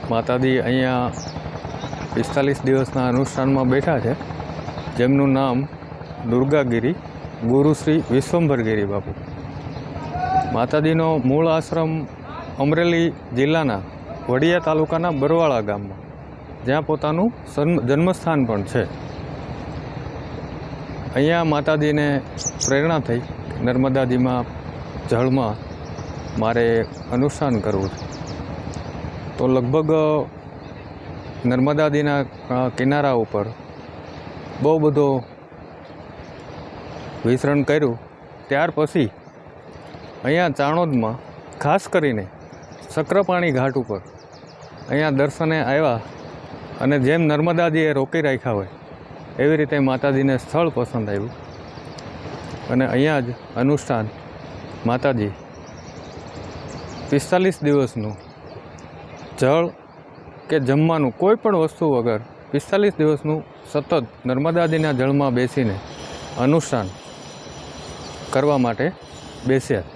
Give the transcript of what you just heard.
માતાજી અહીંયા 45 દિવસના અનુષ્ઠાનમાં બેઠા છે, જેમનું નામ દુર્ગાગીરી ગુરુ શ્રી વિશ્વંભરગીરી બાપુ. માતાજીનો મૂળ આશ્રમ અમરેલી જિલ્લાના વડિયા તાલુકાના બરવાળા ગામમાં, જ્યાં પોતાનું જન્મસ્થાન પણ છે. અહીંયા માતાજીને પ્રેરણા થઈ નર્મદાજીમાં જળમાં મારે અનુષ્ઠાન કરવું છે. તો લગભગ નર્મદાજીના કિનારા ઉપર બહુ બધો વિચરણ કર્યું. ત્યાર પછી અહીંયા ચાણોદમાં ખાસ કરીને સક્રપાણી ઘાટ ઉપર અહીંયા દર્શને આવ્યા અને જેમ નર્મદાજીએ રોકી રાખ્યા હોય એવી રીતે માતાજીને સ્થળ પસંદ આવ્યું અને અહીંયા જ અનુષ્ઠાન માતાજી 45 દિવસનું જળ કે જમવાનું કોઈ પણ વસ્તુ વગર 45 દિવસનું સતત નર્મદાજીના જળમાં બેસીને અનુષ્ઠાન કરવા માટે બેસ્યા.